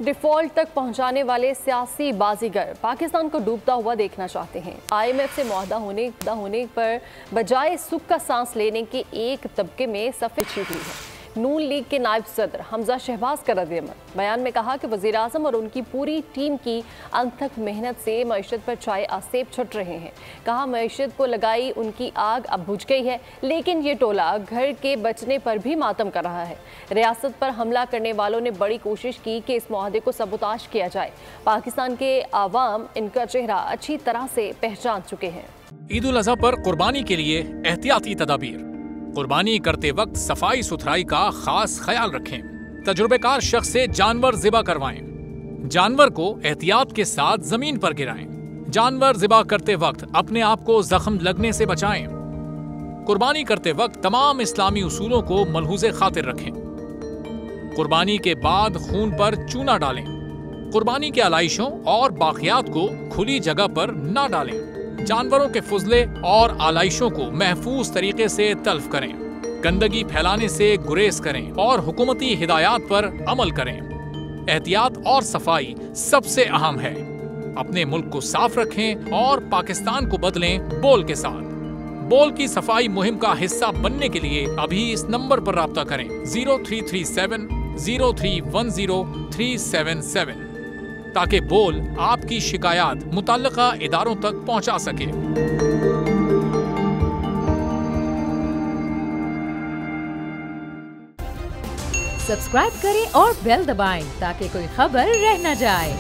Default तक पहुंचाने वाले सियासी बाजीगर पाकिस्तान को डूबता हुआ देखना चाहते हैं। IMF से मुआहदा होने पर बजाय सुख का सांस लेने के एक तबके में सफेद छिप हुई है। नून लीग के नायब सदर हमजा शहबाज का रद्द-ए-अमल। बयान में कहा कि वज़ीर आज़म और उनकी पूरी टीम की अनथक मेहनत से मईशत पर चाय आसेब छुट रहे हैं। कहा मईशत को लगाई उनकी आग अब बुझ गई है, लेकिन ये टोला घर के बचने पर भी मातम कर रहा है। रियासत पर हमला करने वालों ने बड़ी कोशिश की कि इस मुआहदे को सबूताश किया जाए। पाकिस्तान के आवाम इनका चेहरा अच्छी तरह से पहचान चुके हैं। ईद उल अज़हा पर कुर्बानी के लिए एहतियाती तदाबीर। कुर्बानी करते वक्त सफाई सुथराई का खास ख्याल रखें। तजुर्बेकार शख्स से जानवर ज़िबा करवाएं। जानवर को एहतियात के साथ जमीन पर गिराएं। जानवर ज़िबा करते वक्त अपने आप को जख्म लगने से बचाएं। कुर्बानी करते वक्त तमाम इस्लामी उसूलों को मलहूज़े खातिर रखें। कुर्बानी के बाद खून पर चूना डालें। कुर्बानी के आलाइशों और बाकियात को खुली जगह पर न डालें। जानवरों के फुजले और आलाइशों को महफूज तरीके से तल्फ करें। गंदगी फैलाने से गुरेज करें और हुकूमती हिदायत पर अमल करें। एहतियात और सफाई सबसे अहम है। अपने मुल्क को साफ रखें और पाकिस्तान को बदलें बोल के साथ। बोल की सफाई मुहिम का हिस्सा बनने के लिए अभी इस नंबर पर राब्ता करें 0337 0310 377 ताकि बोल आपकी शिकायत मुतल्लिका इदारों तक पहुंचा सके। सब्सक्राइब करें और बेल दबाएं ताकि कोई खबर रह न जाए।